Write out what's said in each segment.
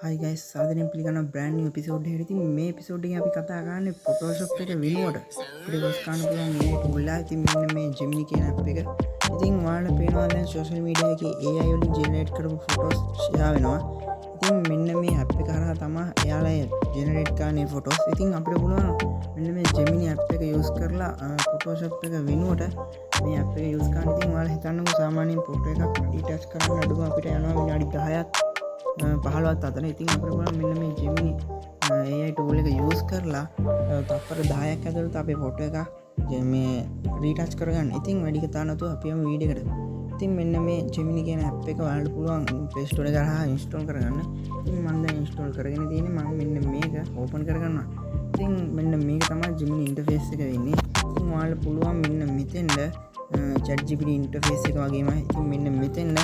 Hi guys, සාදරයෙන් පිළිගන්නවා brand new episode එකකට. ඉතින් මේ episode එකේ අපි කතා කරන්නේ Photoshop එක වෙනුවට අපිට use කරන්න පුළුවන් AI tool එක. ඉතින් මෙන්න මේ Gemini කියන app එක. ඉතින් ඔයාලට පේනවා දැන් social media එකේ AI වලින් generate කරපු photos share වෙනවා. ඉතින් මෙන්න මේ app එක හරහා තමයි එයාලා generate කරන්නේ photos. ඉතින් අපිට පුළුවන් මෙන්න මේ Gemini app එක use කරලා Photoshop එක වෙනුවට මේ app එක use කරන්න. ඉතින් ඔයාලා හිතන්නකෝ සාමාන්‍යයෙන් photo එකක් detach කරන්න අඩුම අපිට යනවා විනාඩි 10ක් 15ක් අතර. ඉතින් අපිට පුළුවන් මෙන්න මේ Gemini AI tool එක use කරලා තත්පර 10ක් ඇතුළත අපේ ෆොටෝ එක මේ රීටච් කරගන්න. ඉතින් වැඩි කතා නැතුව අපි යමු වීඩියෝ එකට. ඉතින් මෙන්න මේ Gemini කියන app එක ඔයාලට පුළුවන් Play Store එක හරහා install කරගන්න. ඉතින් මම දැන් install කරගෙන තියෙන්නේ. මම මෙන්න මේක open කරගන්නවා. ඉතින් මෙන්න මේක තමයි Gemini interface එක වෙන්නේ. ඉතින් ඔයාලට පුළුවන් මෙන්න මෙතෙන්ද ChatGPT interface එක වගේමයි. ඉතින් මෙන්න මෙතෙන්ද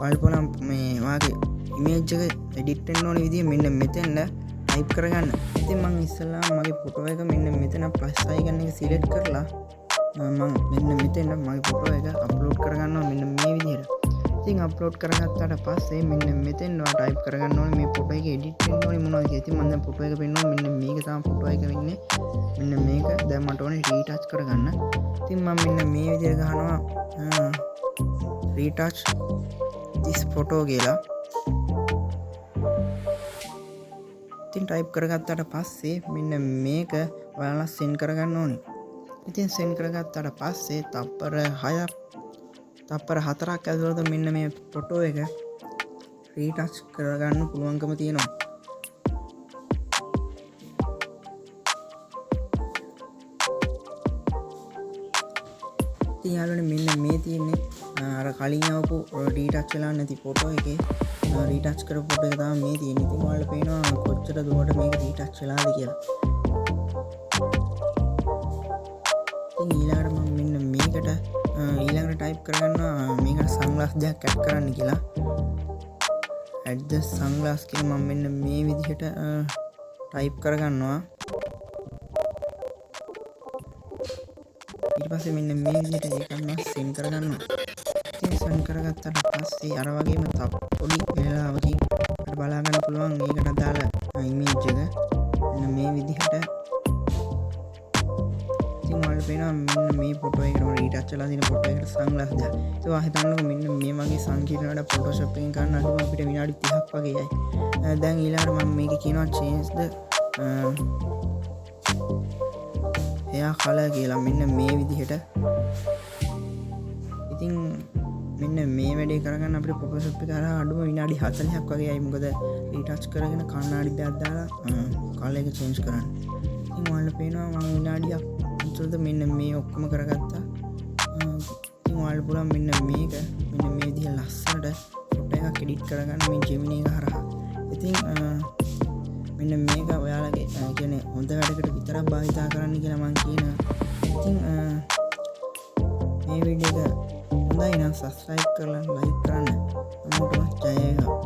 ඔයාලට පුළුවන් මේ වාගේ image එක edit වෙන්න ඕන විදිය මෙන්න මෙතෙන්ද type කරගන්න. ඉතින් මම ඉස්සෙල්ලා මගේ ෆොටෝ එක මෙන්න මෙතන plus icon එක select කරලා මම මෙන්න මෙතෙන්ද මගේ ෆොටෝ එක upload කරගන්නවා මෙන්න මේ විදිහට. ඉතින් upload කරගත්තාට පස්සේ මෙන්න මෙතෙන් ඔයා type කරගන්න ඕනේ මේ ෆොටෝ එක edit වෙන්න ඕනේ මොනවද කියලා. ඉතින් මම දැන් ෆොටෝ එක පෙන්නනවා මෙන්න මේක තමයි ෆොටෝ එක වෙන්නේ. මෙන්න මේක දැන් මට ඕනේ retouch කරගන්න. ඉතින් මම මෙන්න මේ විදිහට ගහනවා retouch this photo කියලා. ඉතින් type කරගත්තාට පස්සේ මෙන්න මේක ඔයාලා send කරගන්න ඕනේ. ඉතින් send කරගත්තාට පස්සේ තප්පර 6ක් තප්පර 4ක් ඇතුළත මෙන්න මේ ෆොටෝ එක retouch කරගන්න පුළුවන්කම තියෙනවා. ඉතින් යාළුවනේ මෙන්න මේ තියෙන්නේ අර කලින් ආපු retouch වෙලා නැති ෆොටෝ එකේ retouch කරපු ෆොටෝ එක තමයි මේ තියෙන්නේ. ඉතින් ඔයාලට පේනවා කොච්චර දුරට මේක retouch වෙලාද කියලා. ඉතින් ඊළඟට මම මෙන්න මේකට ඊළඟට type කරගන්නවා මේකට sunglass දෙකක් add කරන්න කියලා. add the sunglass කියලා මම මෙන්න මේ විදිහට type කරගන්නවා. ඊට පස්සේ මෙන්න මේ විදිහට ඒකම send කරගන්නවා. ඉතින් send කරගත්තාට පස්සේ අර වගේම පොඩි වෙලාවකින් අපිට බලා ගන්න පුළුවන් මේකට අදාළ image එක මෙන්න මේ විදිහට. ඉතින් ඔයාලට පේනවා මෙන්න මේ ෆොටෝ එකේම retouch වෙලා තියෙන ෆොටෝ එකට sunglass දෙක. ඒක ඔයා හිතන්නකෝ මෙන්න මේ වගේ සංකීර්ණ වැඩ Photoshop එකෙන් කරන්න අඩුම අපිට විනාඩි 30ක් වගේ යයි. දැන් ඊළඟට මම මේක කියනවා change the hair color කියලා මෙන්න මේ විදිහට. ඉතින් මෙන්න මේ වැඩේ කරගන්න අපිට Photoshop එක හරහා අඩුම විනාඩි 40ක් වගේ යයි. මොකද retouch කරගෙන කණ්ණාඩි දෙකක් දාලා color එක change කරන්න. ඉතින් ඔයාලට පේනවා මම විනාඩියක් ඇතුළත මෙන්න මේ ඔක්කොම කරගත්තා. ඉතින් ඔයාලට පුළුවන් මෙන්න මේක මෙන්න මේ විදිහ ලස්සනට ෆොටෝ එකක් edit කරගන්න මේ Gemini එක හරහා. ඉතින් මෙන්න මේක ඔයාලගේ කියන්නේ හොඳ වැඩකට විතරක් භාවිතා කරන්න කියලා මම කියනවා. ඉතින් මේ වීඩියෝ එක හොඳයි නම් subscribe කරලා like කරන්න. හැමෝටම ජය වේවා.